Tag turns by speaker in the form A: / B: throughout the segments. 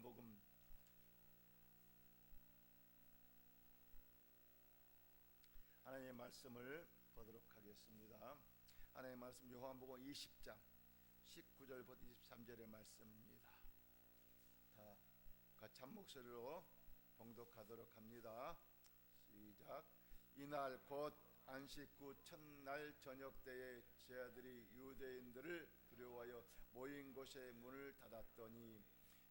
A: 요한복음 '하나님의 말씀을 보도록 하겠습니다. 하나님의 말씀 요한복음 20장 19절부터 23절의 말씀입니다. 다 같이 한 목소리로 봉독하도록 합니다. 시작. 이날 곧 안식구 첫날 저녁 때에 제자들이 유대인들을 두려워하여 모인 곳에 문을 닫았더니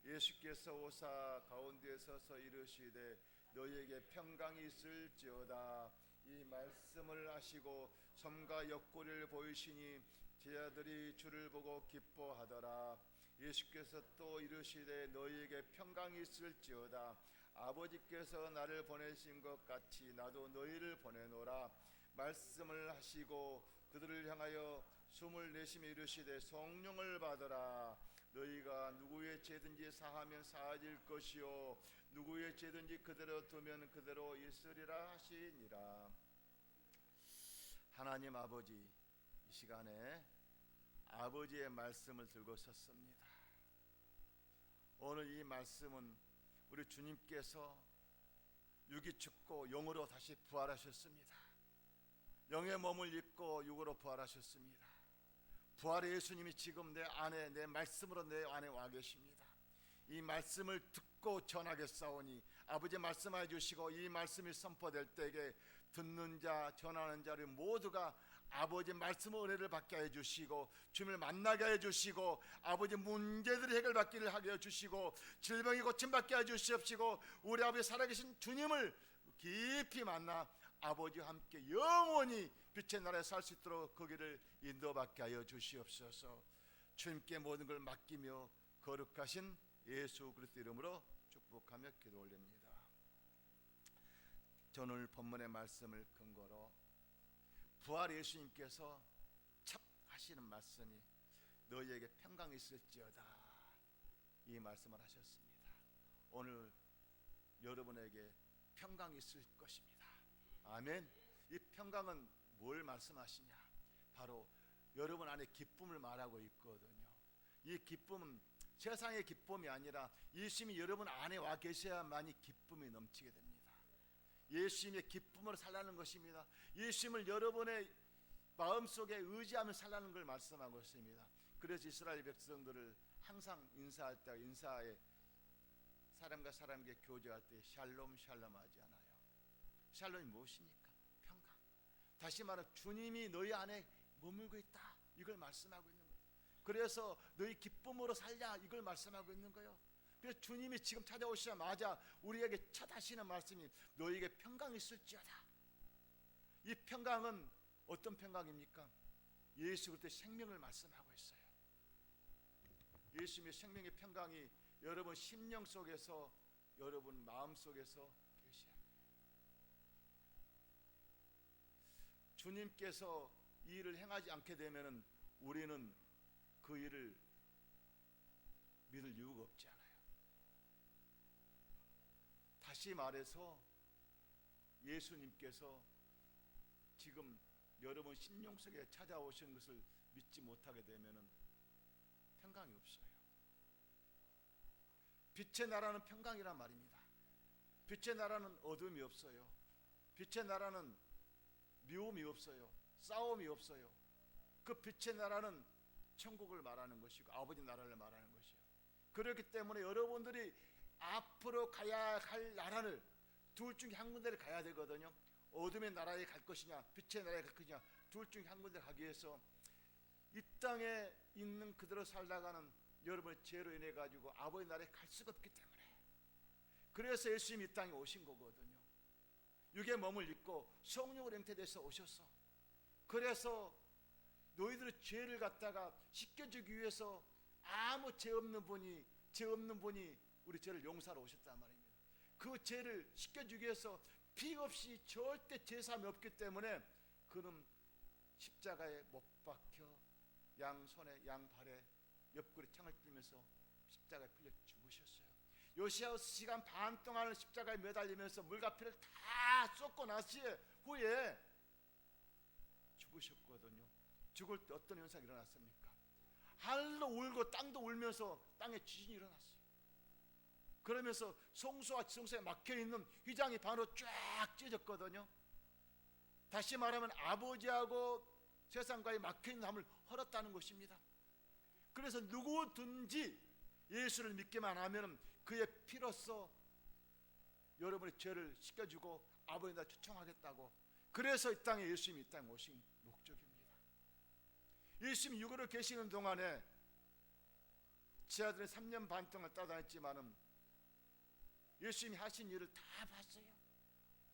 A: 예수께서 오사 가운데 서서 이르시되 너희에게 평강이 있을지어다. 이 말씀을 하시고 섬과 옆구리를 보이시니 제자들이 주를 보고 기뻐하더라. 예수께서 또 이르시되 너희에게 평강이 있을지어다. 아버지께서 나를 보내신 것 같이 나도 너희를 보내노라. 말씀을 하시고 그들을 향하여 숨을 내쉬며 이르시되 성령을 받으라. 너희가 누구의 죄든지 사하면 사하질 것이요 누구의 죄든지 그대로 두면 그대로 있으리라 하시니라. 하나님 아버지, 이 시간에 아버지의 말씀을 들고 섰습니다. 오늘 이 말씀은 우리 주님께서 육이 죽고 영으로 다시 부활하셨습니다. 영의 몸을 입고 육으로 부활하셨습니다. 부활의 예수님이 지금 내 안에, 내 말씀으로 내 안에 와 계십니다. 이 말씀을 듣고 전하겠사오니 아버지 말씀하여 주시고 이 말씀이 선포될 때에 듣는 자, 전하는 자를 모두가 아버지 말씀의 은혜를 받게 해 주시고 주님을 만나게 해 주시고 아버지 문제들이 해결받기를 하게 해 주시고 질병이 고침받게 해 주시옵시고 우리 아버지 살아계신 주님을 깊이 만나 아버지와 함께 영원히 빛의 나라에 살 수 있도록 거기를 인도받게 하여 주시옵소서. 주님께 모든 걸 맡기며 거룩하신 예수 그리스도 이름으로 축복하며 기도 올립니다. 저는 오늘 본문의 말씀을 근거로 부활 예수님께서 첫 하시는 말씀이 너희에게 평강이 있을지어다 이 말씀을 하셨습니다. 오늘 여러분에게 평강이 있을 것입니다. 아멘. 이 평강은 뭘 말씀하시냐? 바로 여러분 안에 기쁨을 말하고 있거든요. 이 기쁨은 세상의 기쁨이 아니라 예수님이 여러분 안에 와 계셔야만이 기쁨이 넘치게 됩니다. 예수님의 기쁨으로 살라는 것입니다. 예수님을 여러분의 마음속에 의지하며 살라는 걸 말씀하고 있습니다. 그래서 이스라엘 백성들을 항상 인사할 때 인사에 사람과 사람에게 교제할 때 샬롬 샬롬 하지 않아요. 샬롬이 무엇입니까? 평강. 다시 말해 주님이 너희 안에 머물고 있다 이걸 말씀하고 있는 거예요. 그래서 너희 기쁨으로 살자 이걸 말씀하고 있는 거예요. 그래서 주님이 지금 찾아오시자마자 우리에게 첫 하시는 말씀이 너희에게 평강이 있을지어다. 이 평강은 어떤 평강입니까? 예수 그리스도의 생명을 말씀하고 있어요. 예수님의 생명의 평강이 여러분 심령 속에서 여러분 마음 속에서 계셔야 돼요. 주님께서 이 일을 행하지 않게 되면 우리는 그 일을 믿을 이유가 없지 않아요. 다시 말해서 예수님께서 지금 여러분 심령 속에 찾아오신 것을 믿지 못하게 되면 평강이 없어요. 빛의 나라는 평강이란 말입니다. 빛의 나라는 어둠이 없어요. 빛의 나라는 미움이 없어요. 싸움이 없어요. 그 빛의 나라는 천국을 말하는 것이고 아버지 나라를 말하는 것이요. 그렇기 때문에 여러분들이 앞으로 가야 할 나라를 둘 중에 한 군데를 가야 되거든요. 어둠의 나라에 갈 것이냐 빛의 나라에 갈 것이냐 둘 중에 한 군데를 가기 위해서 이 땅에 있는 그대로 살다가는 여러분의 죄로 인해 가지고 아버지 나라에 갈 수가 없기 때문에 그래서 예수님이 이 땅에 오신 거거든요. 육의 몸을 입고 성령으로 잉태돼서 오셨어. 그래서 너희들의 죄를 갖다가 씻겨주기 위해서 아무 죄 없는 분이 우리 죄를 용서하러 오셨단 말입니다. 그 죄를 씻겨주기 위해서 피 없이 절대 죄사함이 없기 때문에 그는 십자가에 못 박혀 양 손에 양 발에 옆구리 창을 뚫면서 십자가에 풀려 죽으셨어요. 요시아우스 시간 반 동안을 십자가에 매달리면서 물과 피를 다 쏟고 나시 후에 죽으셨거든요. 죽을 때 어떤 현상이 일어났습니까? 하늘도 울고 땅도 울면서 땅에 지진이 일어났어요. 그러면서 송수와 지성소에 막혀있는 휘장이 반으로 쫙 찢어졌거든요. 다시 말하면 아버지하고 세상과의 막혀있는 함을 헐었다는 것입니다. 그래서 누구든지 예수를 믿기만 하면 그의 피로써 여러분의 죄를 씻겨주고 아버지나 초청하겠다고, 그래서 이 땅에 예수님이 이 땅에 오신 목적입니다. 예수님이 육으로 계시는 동안에 제 아들은 3년 반 동안 따라다녔지만은 예수님이 하신 일을 다 봤어요.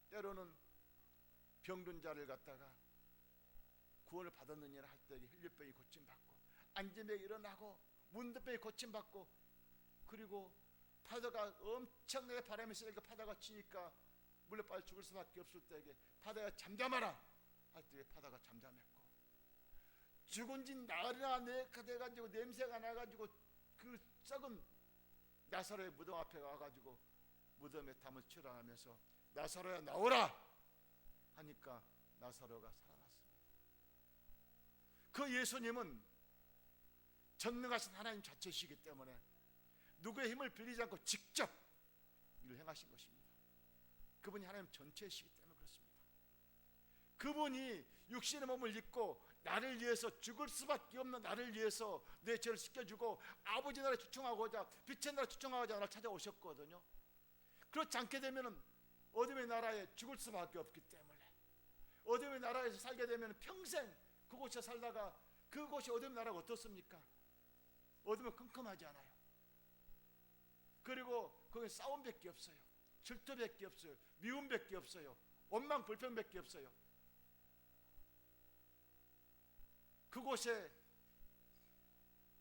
A: 때로는 병든 자를 갖다가 구원을 받았느냐를 할 때 혈류병이 고침받고, 안진병이 일어나고, 문둥병이 고침받고, 그리고 파도가 엄청나게 바람이 세니까 파도가 치니까 물에 빠져 죽을 수밖에 없을 때에 바다가 잠잠하라 할 때 바다가 잠잠했고, 죽은 지 나흘이나 돼가지고 냄새가 나가지고 그 썩은 나사로의 무덤 앞에 가가지고 무덤에 담을 출하하면서 나사로야 나오라 하니까 나사로가 살아났습니다. 그 예수님은 전능하신 하나님 자체이시기 때문에 누구의 힘을 빌리지 않고 직접 일을 행하신 것입니다. 그분이 하나님 전체이시기 때문에 그렇습니다. 그분이 육신의 몸을 입고 나를 위해서, 죽을 수밖에 없는 나를 위해서 내 죄를 씻겨주고 아버지 나라에 초청하고자, 빛의 나라에 초청하고자 나를 찾아오셨거든요. 그렇지 않게 되면 어둠의 나라에 죽을 수밖에 없기 때문에, 어둠의 나라에서 살게 되면 평생 그곳에 살다가, 그곳이 어둠의 나라가 어떻습니까? 어둠은 컴컴하지 않아요. 그리고 거기 싸움밖에 없어요. 질투밖에 없어요. 미움밖에 없어요. 원망 불평밖에 없어요. 그곳에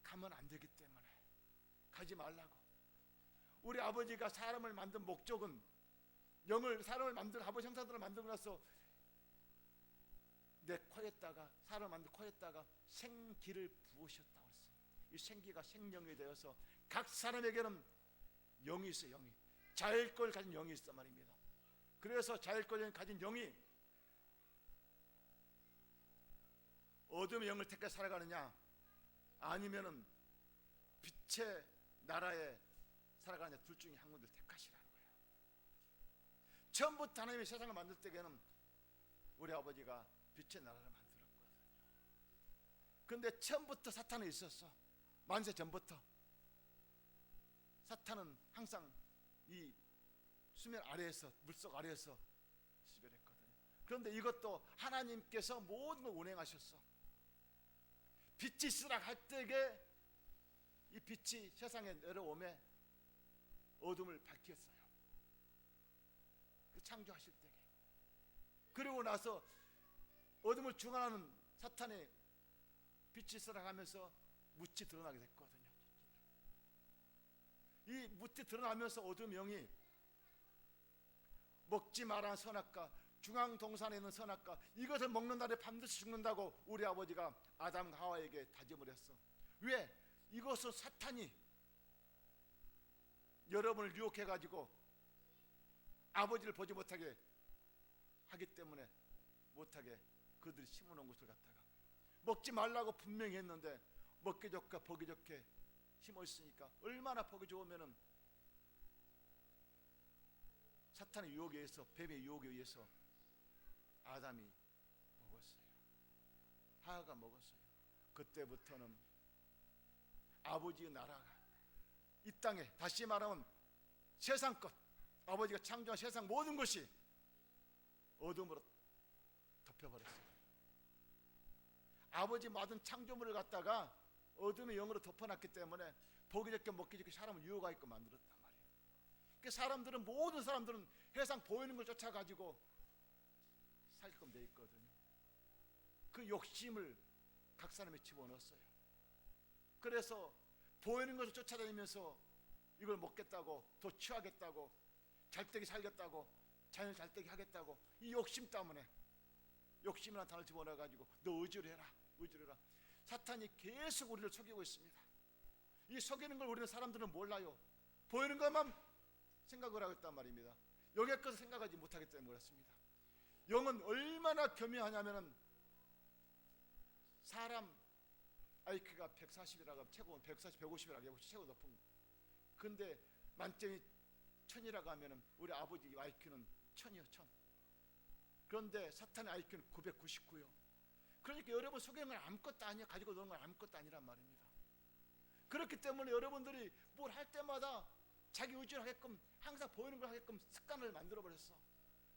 A: 가면 안 되기 때문에 가지 말라고. 우리 아버지가 사람을 만든 목적은, 사람을 만든 아버지 형상들을 만들고 나서 내 코에다가, 사람을 만든 코에다가 생기를 부으셨다고 했어요. 이 생기가 생명이 되어서 각 사람에게는 영이 있어요. 영이, 자일권을 가진 영이 있단 말입니다. 그래서 자일권을 가진 영이 어둠의 영을 택해 살아가느냐, 아니면은 빛의 나라에 살아가느냐, 둘 중에 한 군데를 택하시라는 거예요. 처음부터 하나님이 세상을 만들 때에는 우리 아버지가 빛의 나라를 만들었거든요. 그런데 처음부터 사탄은 있었어. 만세 전부터 사탄은 항상 이 수면 아래에서, 물속 아래에서 지배했거든요. 그런데 이것도 하나님께서 모든 걸 운행하셨어. 빛이 있으라 할 때에 이 빛이 세상에 내려오매 어둠을 밝혔어요. 그 창조하실 때에. 그리고 나서 어둠을 중화하는 사탄의 빛이 있으라 하면서 묻이 드러나게 됐거든요. 이 묻이 드러나면서 어둠의 영이 먹지 마라 선악과, 중앙동산에 있는 선악과, 이것을 먹는 날에 반드시 죽는다고 우리 아버지가 아담과 하와에게 다짐을 했어. 왜? 이것은 사탄이 여러분을 유혹해가지고 아버지를 보지 못하게 하기 때문에, 못하게 그들이 심어놓은 것을 갖다가 먹지 말라고 분명히 했는데 먹기 좋게 보기 좋게 심어있으니까 얼마나 보기 좋으면은 사탄의 유혹에 의해서, 뱀의 유혹에 의해서 아담이 먹었어요. 하하가 먹었어요. 그때부터는 아버지의 나라가 이 땅에, 다시 말하면 세상 것, 아버지가 창조한 세상 모든 것이 어둠으로 덮여버렸어요. 아버지 모든 창조물을 갖다가 어둠의 영으로 덮어놨기 때문에 보기 좋게 먹기 좋게 사람을 유혹하게끔 만들었단 말이에요. 그 사람들은, 모든 사람들은 세상 보이는 걸 쫓아가지고 살게끔 돼 있거든요. 그 욕심을 각 사람에 집어넣었어요. 그래서 보이는 것을 쫓아다니면서 이걸 먹겠다고, 더 취하겠다고, 잘되게 살겠다고, 자연을 잘되게 하겠다고, 이 욕심 때문에, 욕심이라는 단어를 집어넣어가지고 너 의지를 해라, 의지를 해라. 사탄이 계속 우리를 속이고 있습니다. 이 속이는 걸 우리는 사람들은 몰라요. 보이는 것만 생각을 하고 있단 말입니다. 영의 것을 생각하지 못하기 때문에 그렇습니다. 영은 얼마나 교묘하냐면은, 사람 IQ가 140이라고 하면 최고, 140, 150이라고 하면 최고 높은, 근데 만점이 1000이라고 하면은 우리 아버지 IQ는 1000이요, 1000. 그런데 사탄의 IQ는 999요. 그러니까 여러분 속에 건 아무것도 아니야. 가지고 노는 건 아무것도 아니란 말입니다. 그렇기 때문에 여러분들이 뭘 할 때마다 자기 의지를 하게끔 항상 보이는 걸 하게끔 습관을 만들어 버렸어.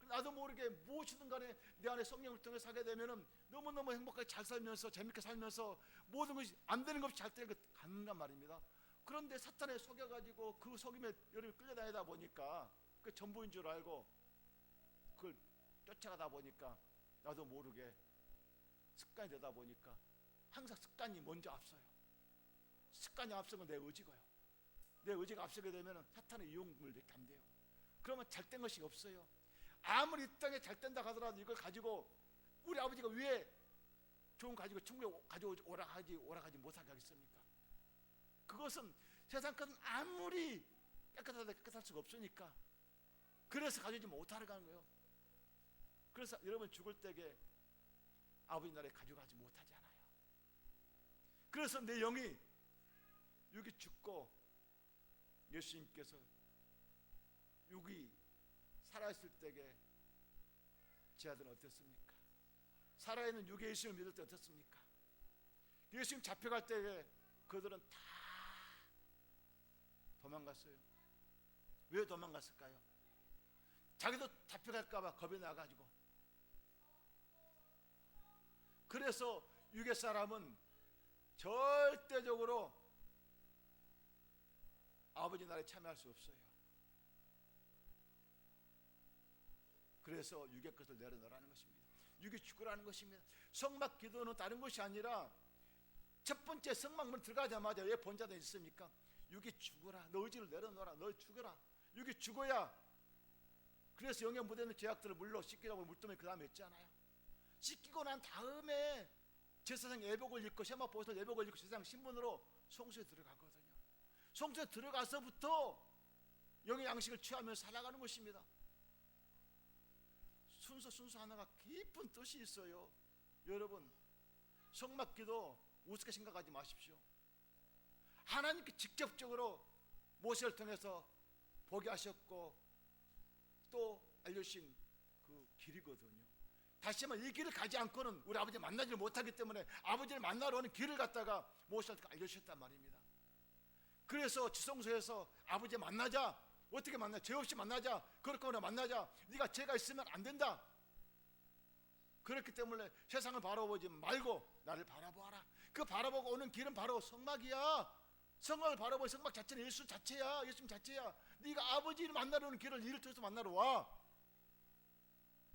A: 나도 모르게 무엇이든 간에 내 안에 성령을 통해 살게 되면은 너무너무 행복하게 잘 살면서 재밌게 살면서 모든 것이 안 되는 것 없이 잘 되는 말입니다. 그런데 사탄에 속여가지고 그 속임에 여러분이 끌려다니다 보니까 그 전부인 줄 알고 그걸 쫓아가다 보니까 나도 모르게 습관이 되다 보니까 항상 습관이 먼저 앞서요. 습관이 앞서면 내 의지가요. 내 의지가 앞서게 되면 사탄의 이용물밖에 안 돼요. 그러면 잘된 것이 없어요. 아무리 이 땅에 잘된다 하더라도 이걸 가지고 우리 아버지가 왜 좋은 거 가지고 천국에 가져오라 하지 못하게 하겠습니까? 그것은 세상 것은 아무리 깨끗하다 깨끗할 수가 없으니까 그래서 가져오지 못하는 거예요. 그래서 여러분 죽을 때에 아버지 나라에 가져가지 못하지 않아요. 그래서 내 영이 육이 죽고 예수님께서 육이 살아있을 때에 제 아들은 어땠습니까? 살아있는 육의 예수님을 믿을 때 어땠습니까? 예수님 잡혀갈 때에 그들은 다 도망갔어요. 왜 도망갔을까요? 자기도 잡혀갈까봐 겁이 나가지고. 그래서 육의 사람은 절대적으로 아버지 나라에 참여할 수 없어요. 그래서 육의 것을 내려놓으라는 것입니다. 육이 죽으라는 것입니다. 성막 기도는 다른 것이 아니라 첫 번째 성막문 들어가자마자 왜 본자도 있습니까? 육이 죽어라. 너 의지를 내려놓아라. 너 죽어라. 육이 죽어야. 그래서 영의 묻어있는 죄악들을 물로 씻기라고 물두멍이 그 다음에 있잖아요. 씻기고 난 다음에 제사장 예복을 입고 세마포에서 예복을 입고 제사장 신분으로 성소에 들어가거든요. 성소에 들어가서부터 영의 양식을 취하면서 살아가는 것입니다. 순서 하나가 깊은 뜻이 있어요. 여러분 성막기도 우습게 생각하지 마십시오. 하나님께 직접적으로 모세를 통해서 보게 하셨고 또 알려주신 그 길이거든요. 다시 한번 이 길을 가지 않고는 우리 아버지 만나지 못하기 때문에 아버지를 만나러 오는 길을 갖다가 모세한테 알려주셨단 말입니다. 그래서 지성소에서 아버지 만나자. 어떻게 만나? 죄 없이 만나자. 그렇거나 만나자. 네가 죄가 있으면 안 된다. 그렇기 때문에 세상을 바라보지 말고 나를 바라보아라. 그 바라보고 오는 길은 바로 성막이야. 성막을 바라보는 성막 자체는 예수 자체야. 예수님 자체야. 네가 아버지를 만나러 오는 길을 이를 통해서 만나러 와.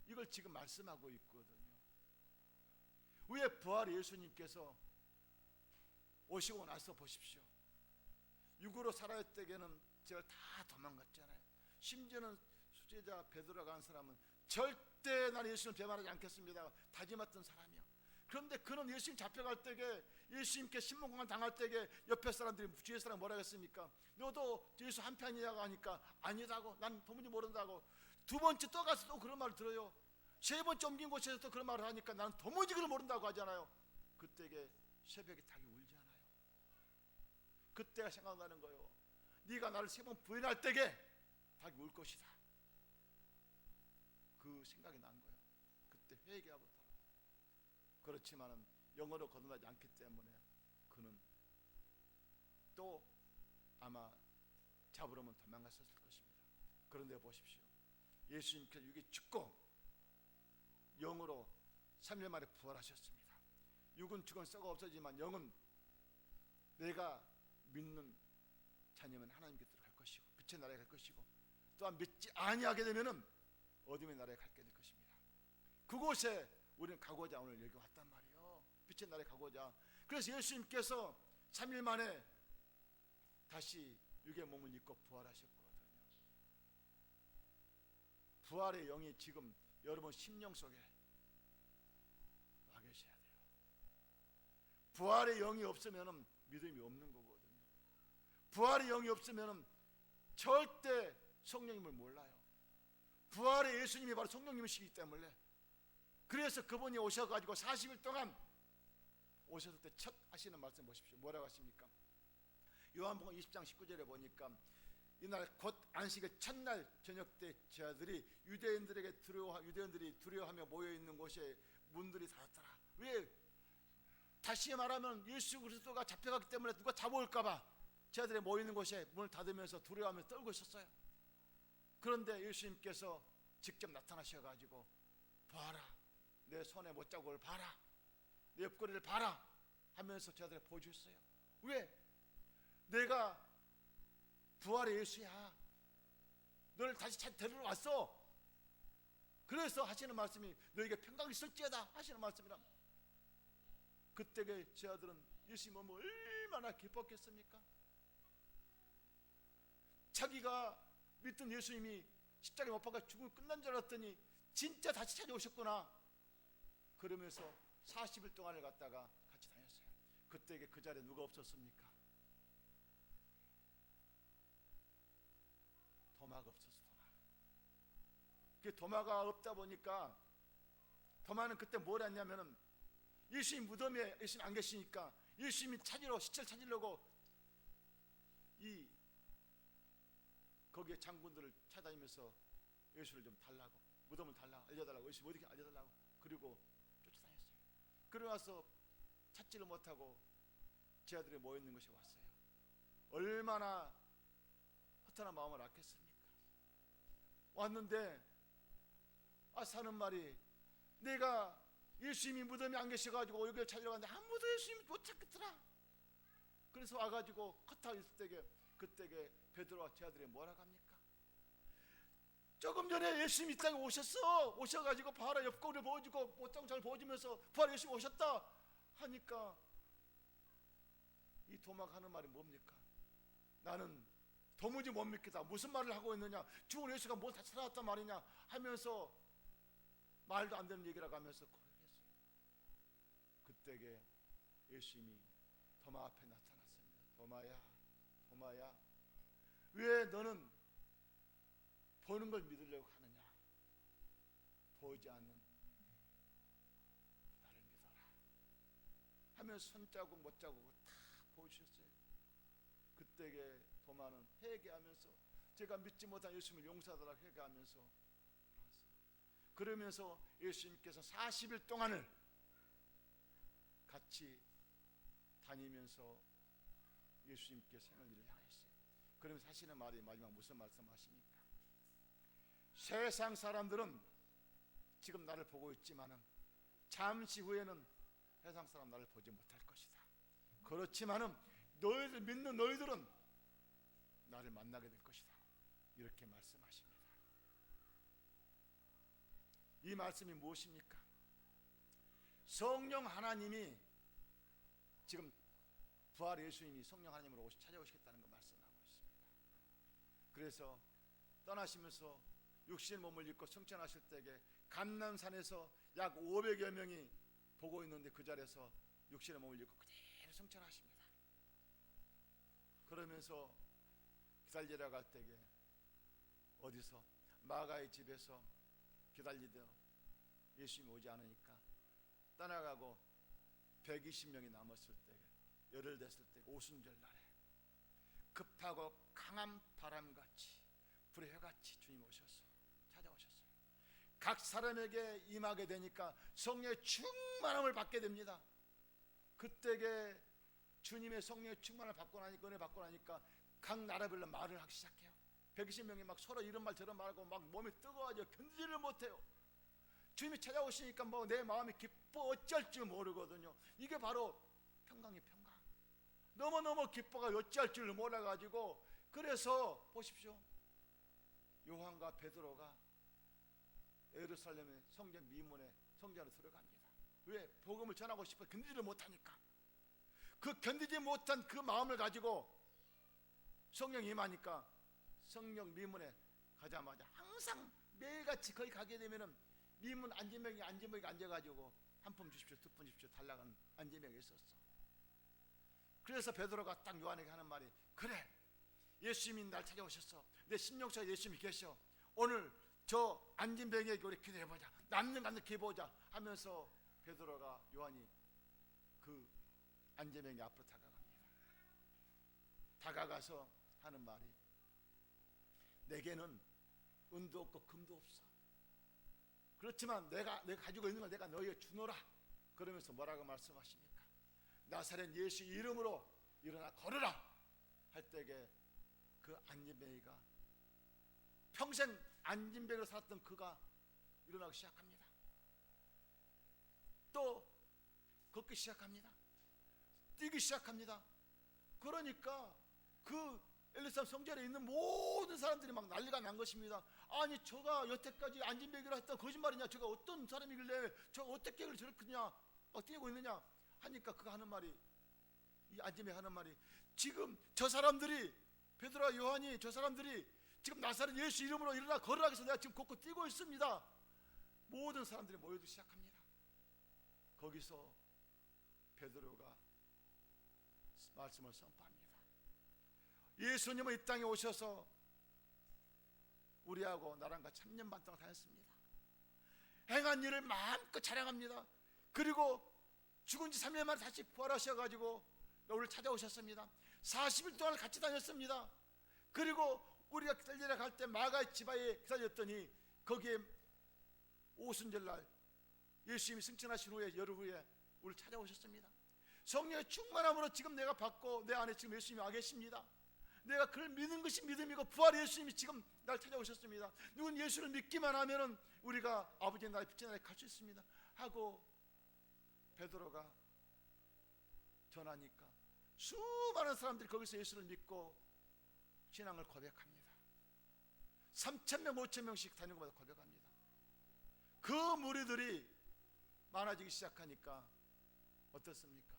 A: 이걸 지금 말씀하고 있거든요. 왜 부활 예수님께서 오시고 나서 보십시오. 육으로 살아야 때에는 제가 다 도망갔잖아요. 심지어는 수제자 베드로가 한 사람은 절대 나는 예수님을 배반하지 않겠습니다 다짐했던 사람이요. 그런데 그는 예수님 잡혀갈 때에 예수님께 신문공간 당할 때에 옆에 사람들이 주위의 사람 뭐라 했습니까? 너도 예수 한편이라고 하니까 아니라고. 난 도무지 모른다고. 두 번째 또 가서 또 그런 말을 들어요. 세 번째 옮긴 곳에서 또 그런 말을 하니까 나는 도무지 그걸 모른다고 하잖아요. 그때에 새벽에 닭이 울잖아요. 그때가 생각나는 거예요. 네가 나를 세 번 부인할 때에 닭이 울 것이다. 그 생각이 난 거예요. 그때 회개하고 돌아와. 그렇지만은 영어로 거듭나지 않기 때문에 그는 또 아마 잡으려면 도망갔었을 것입니다. 그런데 보십시오. 예수님께서 육이 죽고 영으로 3일 만에 부활하셨습니다. 육은 죽은 썩어 없어지만 영은 내가 믿는 자녀면 하나님께 들어갈 것이고 빛의 나라에 갈 것이고 또한 믿지 아니하게 되면은 어둠의 나라에 가게 될 것입니다. 그곳에 우리는 가고자 오늘 여기 왔단 말이에요. 빛의 나라에 가고자. 그래서 예수님께서 3일 만에 다시 육의 몸을 입고 부활하셨거든요. 부활의 영이 지금 여러분 심령 속에 와 계셔야 돼요. 부활의 영이 없으면 믿음이 없는 거거든요. 부활의 영이 없으면 절대 성령님을 몰라요. 부활의 예수님이 바로 성령님이시기 때문에 그래서 그분이 오셔가지고 40일 동안 오셨을 때 첫 하시는 말씀 보십시오. 뭐라고 하십니까? 요한복음 20장 19절에 보니까 이날 곧 안식의 첫날 저녁 때 제자들이 유대인들이 두려워하며 모여 있는 곳에 문들이 닫았더라. 왜? 다시 말하면 예수 그리스도가 잡혀갔기 때문에 누가 잡아올까봐 제자들이 모여 있는 곳에 문을 닫으면서 두려워하며 떨고 있었어요. 그런데 예수님께서 직접 나타나셔가지고 봐라, 내 손에 못자국을 봐라, 내 옆구리를 봐라 하면서 제자들에게 보여주셨어요. 왜? 내가 부활의 예수야. 너를 다시 데리러 왔어. 그래서 하시는 말씀이 너에게 평강이 있을지어다 하시는 말씀이랍니다. 그때 제자들은 예수님 오면 얼마나 기뻤겠습니까? 자기가 믿던 예수님이 십자가에 못 박아 죽음이 끝난 줄 알았더니 진짜 다시 찾아오셨구나. 그러면서 40일 동안을 갔다가 같이 다녔어요. 그때 그 자리에 누가 없었습니까? 도마가 없었어. 도마가 없다 보니까 도마는 그때 뭘 했냐면은 예수님 무덤에 예수님 안 계시니까 예수님이 시체를 찾으려고 거기에 장군들을 찾아다니면서 예수를 좀 달라고, 무덤을 달라고, 알려달라고, 예수님 어떻게 알려달라고, 그리고 쫓아다녔어요. 그러고 나서 찾지를 못하고 제자들이 모여있는 것이 왔어요. 얼마나 허탄한 마음을 낳겠습니까? 왔는데 사는 말이, 내가 예수님이 무덤에 안 계셔가지고 여기를 찾으러 갔는데 아무도 예수님 못 찾겠더라. 그래서 와가지고 커터 있을 때게 그때 베드로와 제자들이 뭐라고 합니까? 조금 전에 예수님 이 땅에 오셔가지고 봐라, 옆구리를 보여주고 못장을 잘 보여주면서 부활 예수님 오셨다 하니까 이 도마가 하는 말이 뭡니까? 나는 도무지 못 믿겠다. 무슨 말을 하고 있느냐? 죽은 예수가 뭘 다 살아났단 말이냐 하면서 말도 안 되는 얘기라고 하면서 고백했어요. 그때에 예수님이 도마 앞에 나타났습니다. 도마야, 왜 너는 보는 걸 믿으려고 하느냐? 보이지 않는 나를 믿어라 하면서 손자국 못자국을 다 보여주셨어요. 그때에 도마는 회개하면서 제가 믿지 못한 예수님을 용서하더라 회개하면서 돌아왔어요. 그러면서 예수님께서 40일 동안을 같이 다니면서 예수님께 생활일을 향했어요. 그러면서 하시는 말이 마지막 무슨 말씀하십니까? 세상 사람들은 지금 나를 보고 있지만은 잠시 후에는 세상 사람 나를 보지 못할 것이다. 그렇지만은 너희들 믿는 너희들은 나를 만나게 될 것이다. 이렇게 말씀하십니다. 이 말씀이 무엇입니까? 성령 하나님이 지금 부활 예수님이 성령 하나님으로 찾아오시겠다는 거 말씀하고 있습니다. 그래서 떠나시면서 육신의 몸을 입고 승천하실 때에 감람산에서 약 500여 명이 보고 있는데 그 자리에서 육신의 몸을 입고 그대로 승천하십니다. 그러면서 기다리러 갈 때에 어디서 마가의 집에서 기다리며 예수님이 오지 않으니까 떠나가고 120명이 남았을 때, 열흘 됐을 때 오순절 날에 급하고 강한 바람같이 불의 혀같이 주님이 찾아오셨어요. 각 사람에게 임하게 되니까 성령의 충만함을 받게 됩니다. 그때에 주님의 성령의 충만을 받고 나니까, 은혜 받고 나니까 각 나라별로 말을 하기 시작해요. 120명이 막 서로 이런 말 저런 말하고 막 몸이 뜨거워져 견디지를 못해요. 주님이 찾아오시니까 뭐 내 마음이 기뻐 어찌할 줄 모르거든요. 이게 바로 평강이 평강. 너무너무 기뻐가 어찌할 줄 몰라가지고, 그래서 보십시오, 요한과 베드로가 예루살렘의 성전 미문에 성전으로 들어갑니다. 왜? 복음을 전하고 싶어 견디지를 못하니까. 그 견디지 못한 그 마음을 가지고 성령이 임하니까 성령 미문에 가자마자 항상 매일같이 거기 가게 되면은 미문 안지명이 앉아가지고 한 푼 주십시오, 두 푼 주십시오 달라는 안지명이 있었어. 그래서 베드로가 딱 요한에게 하는 말이, 그래, 예수님이 날 찾아오셨어. 내 심령 속에 예수님이 계셔. 오늘 저 안진병에게 우리 기도해보자. 남는 간도 기도해보자 하면서 베드로가 요한이 그 안진병이 앞으로 다가갑니다. 다가가서 하는 말이, 내게는 은도 없고 금도 없어. 그렇지만 내가 가지고 있는 걸 내가 너희에게 주노라. 그러면서 뭐라고 말씀하십니까? 나사렛 예수 이름으로 일어나 걸으라 할 때에 그 안진뱅이가, 평생 안진뱅이로 살았던 그가 일어나기 시작합니다. 또 걷기 시작합니다. 뛰기 시작합니다. 그러니까 그 엘리사람 성전에 있는 모든 사람들이 막 난리가 난 것입니다. 아니 저가 여태까지 안진뱅이로 했던 거짓말이냐, 저가 어떤 사람이길래 저가 어떻게 저렇게냐 뛰고 있느냐 하니까 그가 하는 말이, 이 안진뱅이 하는 말이, 지금 저 사람들이, 베드로와 요한이, 저 사람들이 지금 나사렛 예수 이름으로 일어나 걸으라 해서 내가 지금 걷고 뛰고 있습니다. 모든 사람들이 모여들기 시작합니다. 거기서 베드로가 말씀을 선포합니다. 예수님은 이 땅에 오셔서 우리하고 나랑 같이 3년 반 동안 다녔습니다. 행한 일을 마음껏 자랑합니다. 그리고 죽은 지 3년 만에 다시 부활하셔가지고 우리를 찾아오셨습니다. 40일 동안 같이 다녔습니다. 그리고 우리가 갈릴리에 갈 때 마가의 지바에 기다렸더니 거기에 오순절날 예수님이 승천하신 후에 열흘 후에 우리를 찾아오셨습니다. 성령의 충만함으로 지금 내가 받고 내 안에 지금 예수님이 와 계십니다. 내가 그를 믿는 것이 믿음이고 부활의 예수님이 지금 날 찾아오셨습니다. 누군 예수를 믿기만 하면은 우리가 아버지의 나라에 빛의 나라에 갈 수 있습니다 하고 베드로가 전하니까 수많은 사람들이 거기서 예수를 믿고 신앙을 고백합니다. 3,000명 5,000명씩 다니는 것마다 고백합니다. 그 무리들이 많아지기 시작하니까 어떻습니까?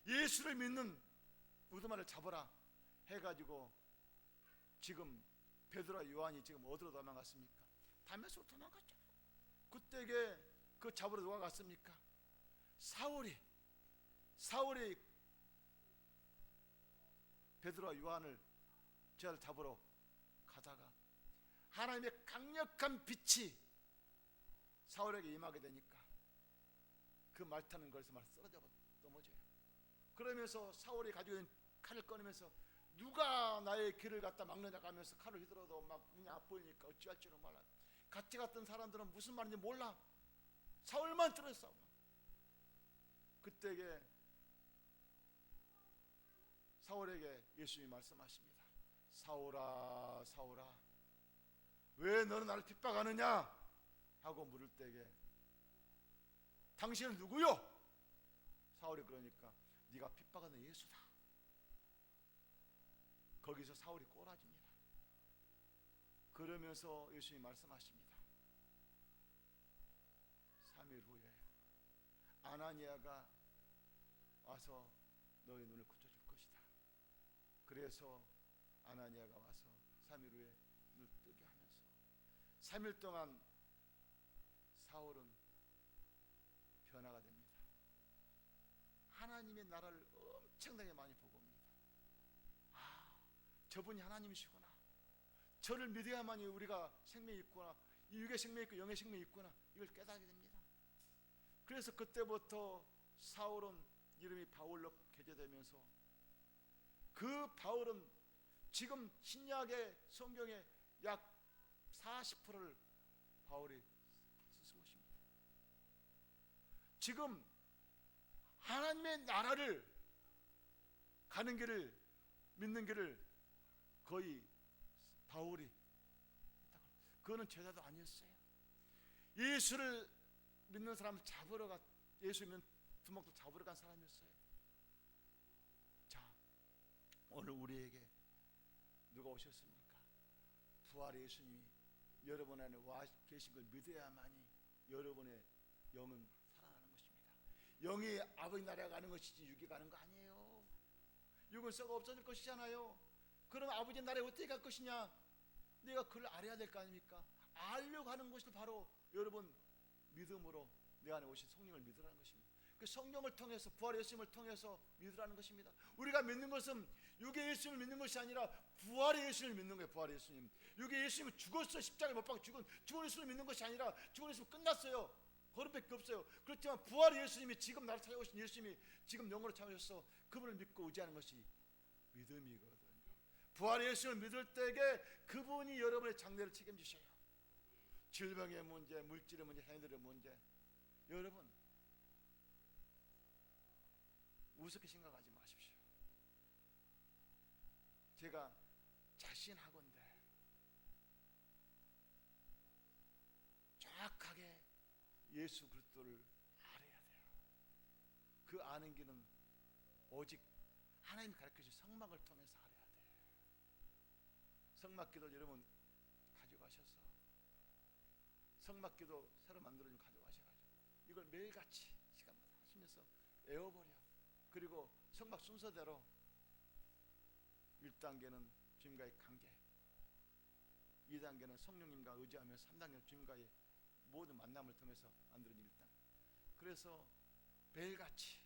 A: 예수를 믿는 우두마를 잡아라 해가지고 지금 베드로와 요한이 지금 어디로 도망갔습니까? 다메섹으로 도망갔죠. 그때에 그 잡으러 누가 갔습니까? 사울이 베드로와 요한을 저를 잡으러 가다가 하나님의 강력한 빛이 사울에게 임하게 되니까 그 말 타는 것에서 말 쓰러져 넘어져요. 그러면서 사울이 가지고 있는 칼을 꺼내면서 누가 나의 길을 갖다 막느냐 하면서 칼을 휘둘러도 막 눈이 안 보이니까 어찌할 줄을 몰라. 같이 갔던 사람들은 무슨 말인지 몰라. 사울만 들었어. 그때에 사울에게 예수님이 말씀하십니다. 사울아 사울아 왜 너는 나를 핍박하느냐 하고 물을 때에 당신은 누구요? 사울이 그러니까 네가 핍박하는 예수다. 거기서 사울이 꼬라집니다. 그러면서 예수님이 말씀하십니다. 3일 후에 아나니아가 와서 너의 눈을 고쳐줄 것이다. 그래서 아나니아가 와서 3일 후에 눈을 뜨게 하면서 3일 동안 사울은 변화가 됩니다. 하나님의 나라를 엄청나게 많이 보고 옵니다. 아, 저분이 하나님이시구나. 저를 믿어야만이 우리가 생명이 있구나. 이 육의 생명이 있고 영의 생명이 있구나. 이걸 깨닫게 됩니다. 그래서 그때부터 사울은 이름이 바울로 개조되면서 그 바울은 지금 신약의 성경의 약 40%를 바울이 쓴 것입니다. 지금 하나님의 나라를 가는 길을 믿는 길을 거의 바울이 그거는 제자도 아니었어요. 예수를 믿는 사람을 잡으러 예수 믿는 두목도 잡으러 간 사람이었어요. 자, 오늘 우리에게 누가 오셨습니까? 부활의 예수님이 여러분 안에 와 계신 걸 믿어야만이 여러분의 영은 살아나는 것입니다. 영이 아버지 나라에 가는 것이지 육이 가는 거 아니에요. 육은 썩어 없어질 것이잖아요. 그럼 아버지 나라에 어떻게 갈 것이냐? 내가 그걸 알아야 될 거 아닙니까? 알려고 하는 것이 바로 여러분 믿음으로 내 안에 오신 성령을 믿으라는 것입니다. 그 성령을 통해서 부활의 예수님을 통해서 믿으라는 것입니다. 우리가 믿는 것은 육의 예수님을 믿는 것이 아니라 부활의 예수님을 믿는 거예요. 부활의 예수님. 육의 예수님은 죽었어요. 십자가에 못 박혀 죽은 예수님을 믿는 것이 아니라 죽은 예수님 끝났어요. 그것밖에 없어요. 그렇지만 부활의 예수님이 지금 나를 찾아오신 예수님이 지금 영으로 찾아오셔서 그분을 믿고 의지하는 것이 믿음이거든요. 부활의 예수를 믿을 때에 그분이 여러분의 장래를 책임지셔요. 질병의 문제, 물질의 문제, 해들의 문제, 여러분 우습게 생각하지 마십시오. 제가 자신하건대 정확하게 예수 그리스도를 알아야 돼요. 그 아는 길은 오직 하나님이 가르쳐주신 성막을 통해서 알아야 돼요. 성막기도 여러분 가져가셔서, 성막기도 새로 만들어진 가져가셔가지고 이걸 매일같이 시간마다 하시면서 외워버려. 그리고 성막 순서대로 1단계는 주님과의 관계, 2단계는 성령님과 의지하며 3단계는 주님과의 모든 만남을 통해서 만들어진 1단계. 그래서 매일같이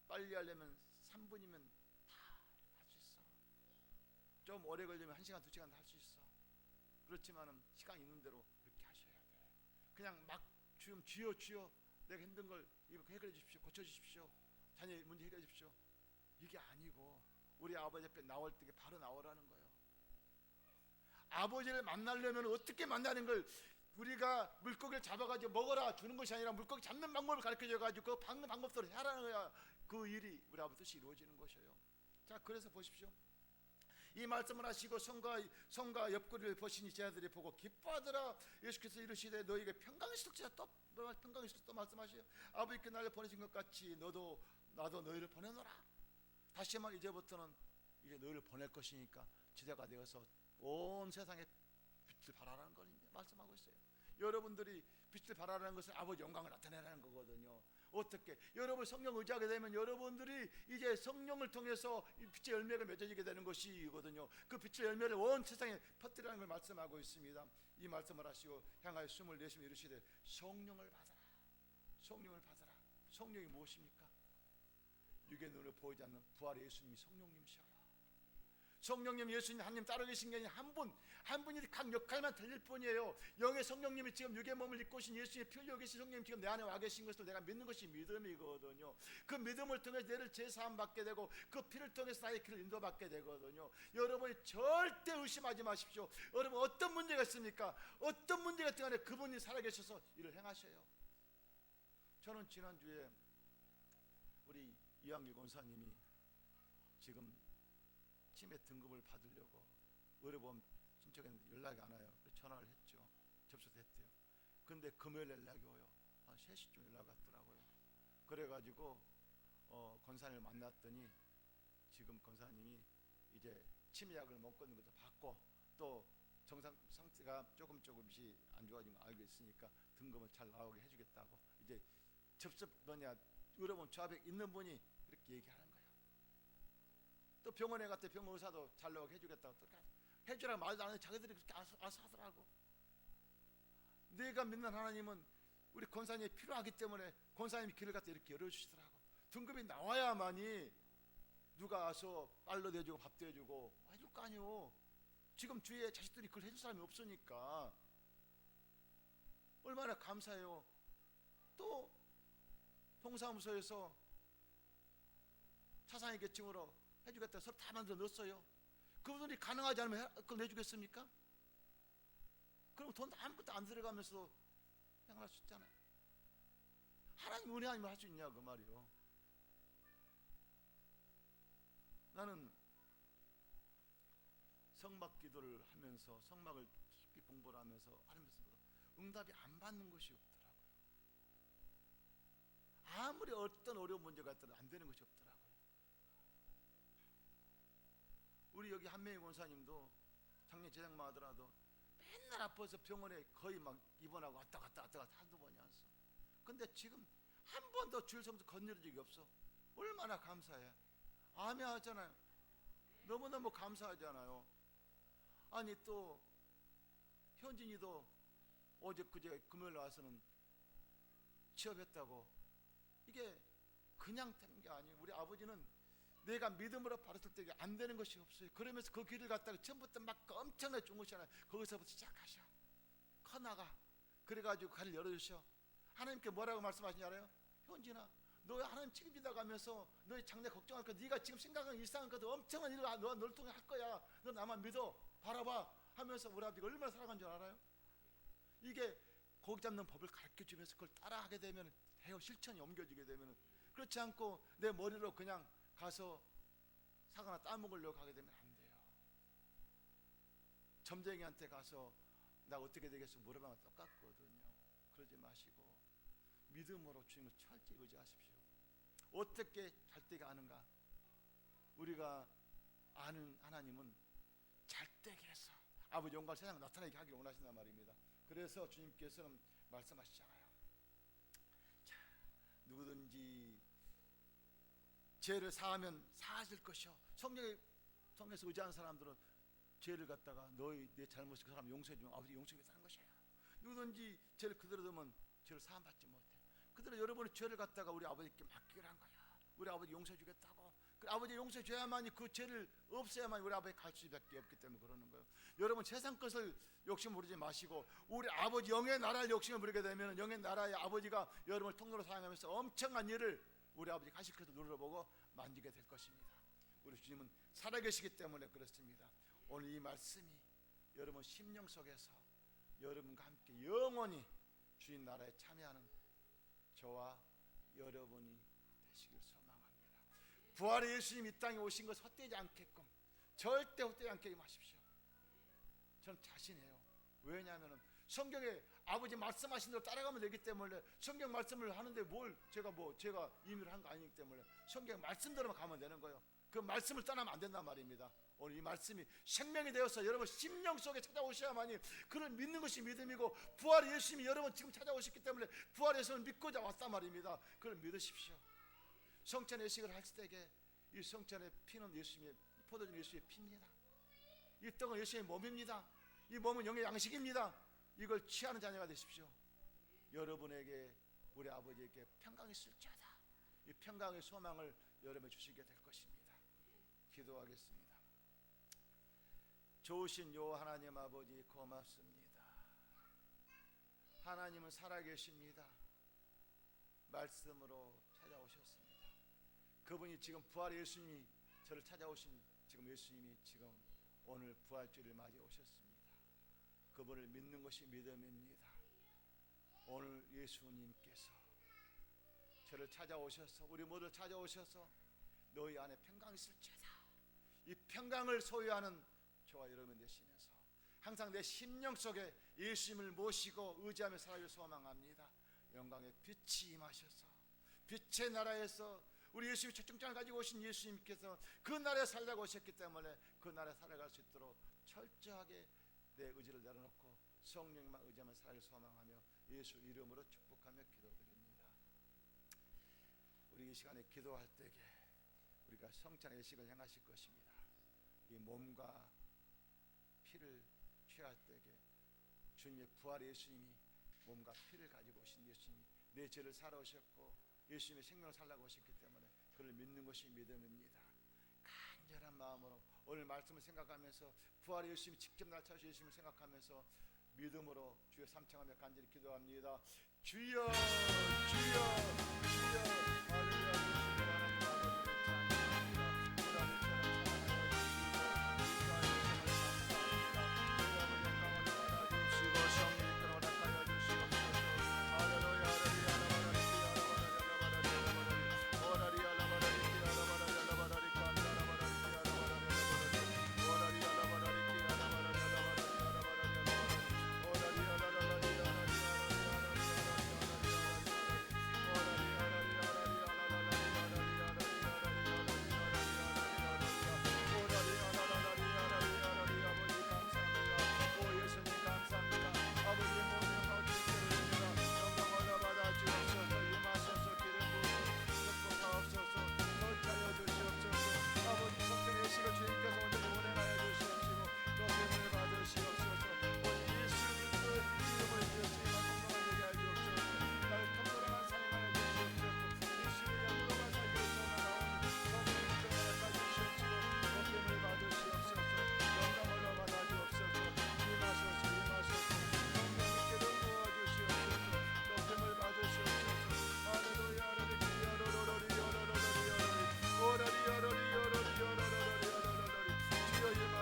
A: 빨리 하려면 3분이면 다 할 수 있어. 좀 오래 걸리면 1시간, 2시간 할 수 있어. 그렇지만은 시간 있는 대로 그렇게 하셔야 돼. 그냥 막 지금 주여 주여 내가 힘든 걸 해결해 주십시오, 고쳐 주십시오, 자녀 문제 해결해 주십시오, 이게 아니고 우리 아버지 앞에 나올 때 바로 나오라는 거예요. 아버지를 만나려면 어떻게 만나는 걸 우리가 물고기를 잡아가지고 먹어라 주는 것이 아니라 물고기 잡는 방법을 가르쳐줘가지고 그 방법대로 해라는 거야. 그 일이 우리 아버지 뜻이 이루어지는 것이에요. 자, 그래서 보십시오. 이 말씀을 하시고 성과 옆구리를 보시니 제자들이 보고 기뻐하더라. 예수께서 이르시되 너희에게 평강이 있을지라. 또 평강이 있을지 또 말씀하시요. 아버지께 나를 보내신 것 같이 나도 너희를 보내노라. 다시 한번 이제부터는 이제 너희를 보낼 것이니까 제자가 되어서 온 세상에 빛을 발하라는 걸 말씀하고 있어요. 여러분들이 빛을 발하라는 것은 아버지 영광을 나타내라는 거거든요. 어떻게? 여러분 성령 의지하게 되면 여러분들이 이제 성령을 통해서 빛의 열매가 맺어지게 되는 것이거든요. 그 빛의 열매를 온 세상에 퍼뜨리라는 걸 말씀하고 있습니다. 이 말씀을 하시고 향하여 숨을 내쉬며 이르시되 성령을 받아라. 성령을 받아라. 성령이 무엇입니까? 육의 눈으로 보이지 않는 부활의 예수님이 성령님이셔요. 성령님, 예수님, 하나님 따로 계신 게 아니라 한 분이 각 역할만 들릴 뿐이에요. 영의 성령님이 지금 육의 몸을 입고 오신 예수님의 피 흘려 계신 성령님 지금 내 안에 와 계신 것을 내가 믿는 것이 믿음이거든요. 그 믿음을 통해 내를 제사함 받게 되고 그 피를 통해서 나의 길을 인도받게 되거든요. 여러분이 절대 의심하지 마십시오. 여러분 어떤 문제가 있습니까? 어떤 문제가 있든 간에 그분이 살아계셔서 일을 행하셔요. 저는 지난주에 우리 이한길 권사님이 지금 치매 등급을 받으려고 의료보험 신청했는데 연락이 안 와요. 그래서 전화를 했죠. 접수됐대요. 근데 금요일 연락이 와요. 한 3시쯤 연락 왔더라고요. 그래가지고 권사님을 만났더니 지금 권사님이 이제 치매약을 먹고 있는 것도 받고 또 정상 상태가 조금씩 안 좋아진 거 알고 있으니까 등급을 잘 나오게 해주겠다고 이제 접수 의료보험 저 앞에 있는 분이 그렇게 얘기하는 거예요. 또 병원에 갔더니 병원 의사도 잘 나오게 해주겠다고 또 해주라고 말도 안 해. 자기들이 그렇게 알아서 하더라고. 내가 믿는 하나님은 우리 권사님이 필요하기 때문에 권사님이 길을 갖다 이렇게 열어주시더라고. 등급이 나와야만이 누가 와서 빨로 대주고 밥도 해주고 해줄 거 아니오. 지금 주위에 자식들이 그걸 해줄 사람이 없으니까 얼마나 감사해요. 또 동사무소에서 차상위 계층으로 해주겠다 서로 다 만들어 넣었어요. 그분들이 가능하지 않으면 그걸 내주겠습니까? 그럼 돈 아무것도 안 들어가면서 생활할 수 있잖아요. 하나님 은혜 아니면 할 수 있냐 그 말이요. 나는 성막 기도를 하면서 성막을 깊이 공부를 하면서 응답이 안 받는 것이 없더라고요. 아무리 어떤 어려운 문제가 있더라도 안 되는 것이 없더라고요. 우리 여기 한명희 권사님도 작년 재작만 하더라도 맨날 아파서 병원에 거의 막 입원하고 왔다 갔다 한두 번이 안 써. 근데 지금 한 번도 주일 성수 건드린 적이 없어. 얼마나 감사해. 아멘 하잖아요. 너무너무 감사하잖아요. 아니 또 현진이도 어제 그제 금요일 와서는 취업했다고. 이게 그냥 되는 게 아니에요. 우리 아버지는 내가 믿음으로 바랐을 때 안 되는 것이 없어요. 그러면서 그 길을 갔다가 처음부터 막 엄청나게 좋은 것이 하나요. 거기서부터 시작하셔. 커나가. 그래가지고 가를 열어주셔. 하나님께 뭐라고 말씀하시냐 알아요? 현진아 너 하나님 책임진다고 하면서 너의 장래 걱정할 거, 네가 지금 생각하는 일상은 것도 엄청난 일을 너를 통해 할 거야. 너 나만 믿어, 바라봐 하면서 우리 아버지가 얼마나 사랑한 줄 알아요? 이게 고기 잡는 법을 가르쳐주면서 그걸 따라하게 되면 해요. 실천이 옮겨지게 되면. 그렇지 않고 내 머리로 그냥 가서 사과나 따먹으려고 하게 되면 안 돼요. 점쟁이한테 가서 나 어떻게 되겠어 물어보면 똑같거든요. 그러지 마시고 믿음으로 주님을 철저히 의지하십시오. 어떻게 잘 때게 아는가? 우리가 아는 하나님은 잘 때게 해서 아버지 영광 세상에 나타나게 하기를 원하신단 말입니다. 그래서 주님께서는 말씀하시잖아요. 자, 누구든지 죄를 사하면 사하실 것이요. 성경에서 의지하는 사람들은 죄를 갖다가 내 잘못을 그 사람 용서해 주면 아버지 용서하겠다는 것이에요. 누구든지 죄를 그대로 두면 죄를 사함받지 못해. 그대로 여러분의 죄를 갖다가 우리 아버지께 맡기기로 한 거야. 우리 아버지 용서해 주겠다고. 그 아버지 용서해 줘야만이 그 죄를 없애야만 우리 아버지 갈 수밖에 없기 때문에 그러는 거예요. 여러분 세상 것을 욕심 부리지 마시고 우리 아버지 영의 나라를 욕심을 부리게 되면 영의 나라의 아버지가 여러분을 통로로 사용하면서 엄청난 일을 우리 아버지 가시켜서 눌러보고 만지게 될 것입니다. 우리 주님은 살아계시기 때문에 그렇습니다. 오늘 이 말씀이 여러분 심령 속에서 여러분과 함께 영원히 주님 나라에 참여하는 저와 여러분이 되시길 소망합니다. 부활의 예수님 이 땅에 오신 것을 헛되지 않게끔 절대 헛되지 않게 하십시오. 저는 자신해요. 왜냐하면 성경에 아버지 말씀하신 대로 따라가면 되기 때문에 성경 말씀을 하는데 뭘 제가 임의로 한 거 아니기 때문에 성경 말씀대로만 가면 되는 거예요. 그 말씀을 떠나면 안 된단 말입니다. 오늘 이 말씀이 생명이 되어서 여러분 심령 속에 찾아오셔야만이 그를 믿는 것이 믿음이고 부활의 예수님이 여러분 지금 찾아오셨기 때문에 부활의 예수님을 믿고자 왔단 말입니다. 그걸 믿으십시오. 성찬 예식을 할 때에 이 성찬의 피는 예수님의 포도주 예수의 피입니다. 이 떡은 예수의 몸입니다. 이 몸은 영의 양식입니다. 이걸 취하는 자녀가 되십시오. 여러분에게 우리 아버지에게 평강이 있을지어다. 이 평강의 소망을 여러분에 주시게 될 것입니다. 기도하겠습니다. 좋으신 요 하나님 아버지 고맙습니다. 하나님은 살아계십니다. 말씀으로 찾아오셨습니다. 그분이 지금 부활의 예수님이 저를 찾아오신 지금 예수님이 지금 오늘 부활주일을 맞이해 오셨습니다. 그분을 믿는 것이 믿음입니다. 오늘 예수님께서 저를 찾아오셔서 우리 모두를 찾아오셔서 너희 안에 평강이 있을지어다. 이 평강을 소유하는 저와 여러분 되시면서 항상 내 심령 속에 예수님을 모시고 의지하며 살아갈 소망합니다. 영광의 빛이 임하셔서 빛의 나라에서 우리 예수님이 초청장을 가지고 오신 예수님께서 그 나라에 살려고 오셨기 때문에 그 나라에 살아갈 수 있도록 철저하게 내 의지를 내려놓고 성령만 의지하며 살아갈 소망하며 예수 이름으로 축복하며 기도드립니다. 우리 이 시간에 기도할 때에 우리가 성찬의 예식을 행하실 것입니다. 이 몸과 피를 취할 때에 주님의 부활의 예수님이 몸과 피를 가지고 오신 예수님이 내 죄를 사러 오셨고 예수님의 생명을 살라고 오셨기 때문에 그를 믿는 것이 믿음입니다. 간절한 마음으로 오늘 말씀을 생각하면서 부활의 예수님이 직접 날 찾으신 예수님을 생각하면서 믿음으로 주여 삼창하며 간절히 기도합니다. 주여 주여 주여 할렐루야.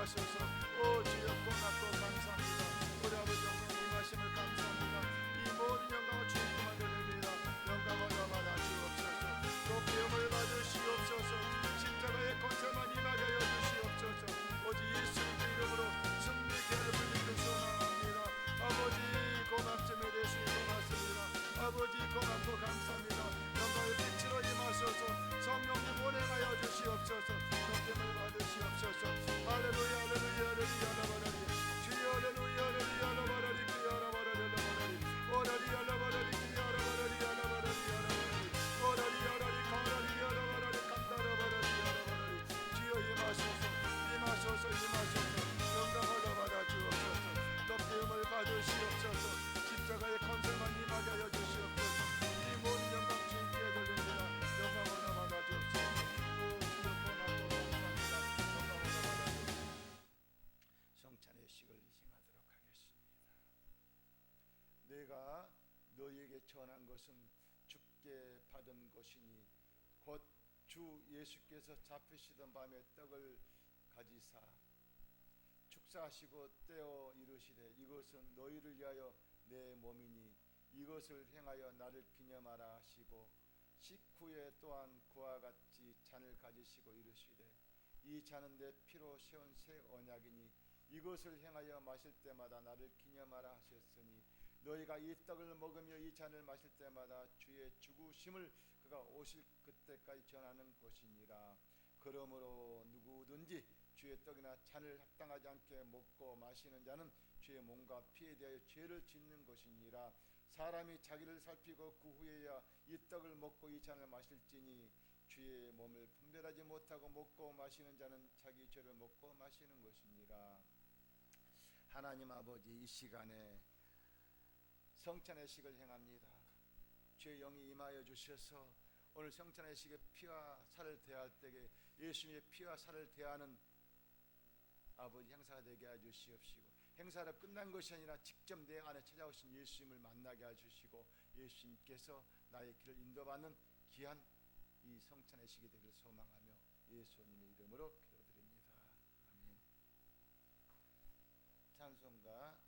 A: 임하소서. 오 주여 고맙고 감사합니다. 우리 아버지 영광 임하심을 감사합니다. 이 모든 영광을 주님께만 드립니다. 영광을 받아 주옵소서. 높임을 받으시옵소서. 십자가의 권세만 임하게 하여 주시옵소서. 오직 예수 그리스도의 이름으로 승리케 불리를 소망합니다. 아버지 고맙음에 대해 고맙습니다. 아버지 고맙고 감사합니다. 영광의 빛으로 임하소서. 성령님 운행하여 주시옵소서. 높임을 받으시옵소서. 할렐루야 할렐루야 할렐루야 라바라리 주여 할렐루야 할렐루야 라바라리 라바라리 라바라리 오라리 라바라리 라바라리 라바라리 오라리 라바라리 가라리 라바라리 간다라바라리 라바라리 주여 임하소서 임하소서 임하소서. 영광을 받아 주옵소서. 높임을 받으시옵소서. 십자가의 권세만 임하게 하여 주시옵소서. 이 모든 영광 주님께 돌립니다. 영광을 받아 주옵소서. 오 주여 고맙고 감사합니다. 영광을 받아 주옵소서. 성찬의 식을 행하도록 하겠습니다. 내가 너희에게 전한 것은 주께 받은 것이니 곧 주 예수께서 잡히시던 밤에 떡을 가지사 축사하시고 떼어 이르시되 이것은 너희를 위하여 내 몸이니 이것을 행하여 나를 기념하라 하시고 식후에 또한 그와 같이 잔을 가지시고 이르시되 이 잔은 내 피로 세운 새 언약이니 이것을 행하여 마실 때마다 나를 기념하라 하셨으니 너희가 이 떡을 먹으며 이 잔을 마실 때마다 주의 죽으심을 그가 오실 그때까지 전하는 것이니라. 그러므로 누구든지 주의 떡이나 잔을 합당하지 않게 먹고 마시는 자는 주의 몸과 피에 대하여 죄를 짓는 것이니라. 사람이 자기를 살피고 그 후에야 이 떡을 먹고 이 잔을 마실지니 주의 몸을 분별하지 못하고 먹고 마시는 자는 자기 죄를 먹고 마시는 것이니라. 하나님 아버지, 이 시간에 성찬의 식을 행합니다. 주의 영이 임하여 주셔서 오늘 성찬의 식에 피와 살을 대할 때에 예수님의 피와 살을 대하는 아버지 행사가 되게 해 주시옵시고, 행사가 끝난 것이 아니라 직접 내 안에 찾아오신 예수님을 만나게 해 주시고 예수님께서 나의 길을 인도받는 귀한 이 성찬의 식이 되기를 소망하며 예수님의 이름으로 기도드립니다. 아멘. 찬송가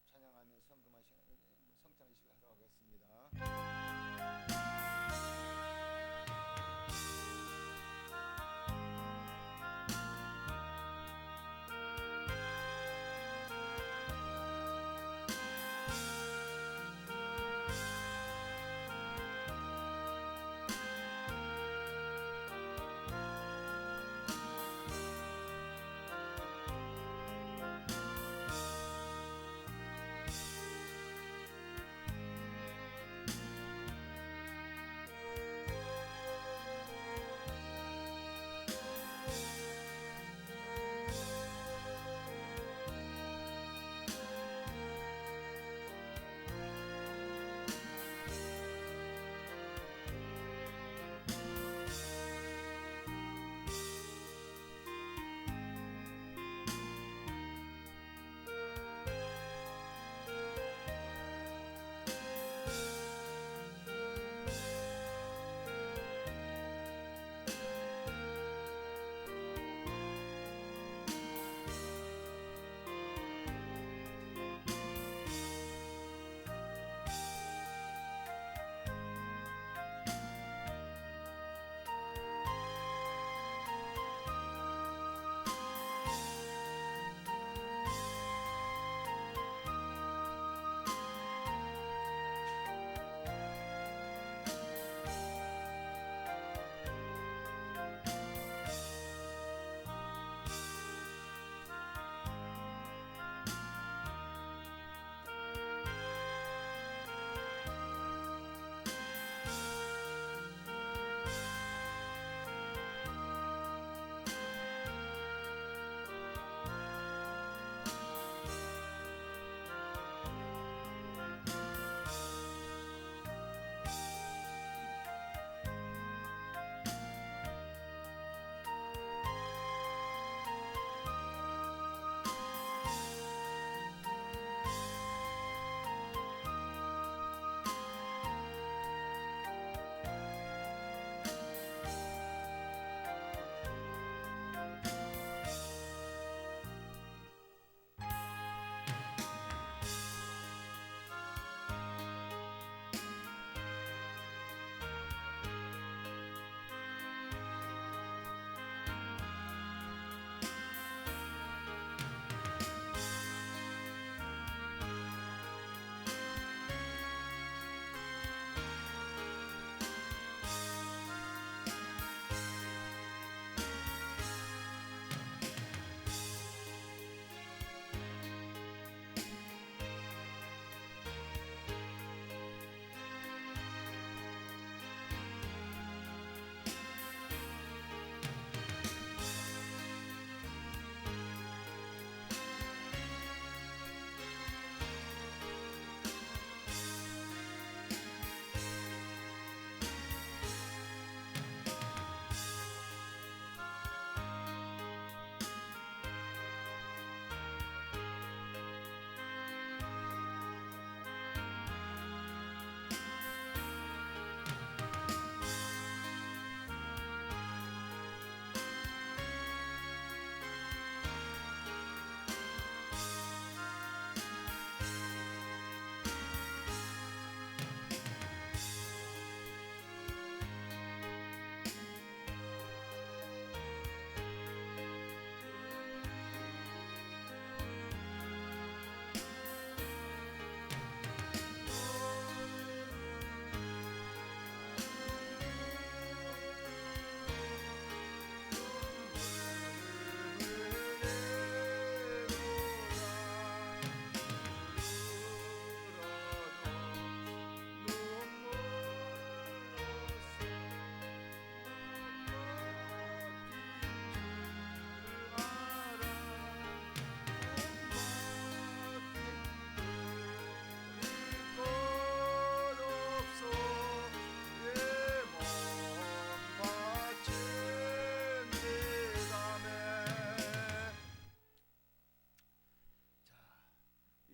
A: 찬양하며 성금하시는 성찬의 식을 하도록 하겠습니다.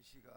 A: 시간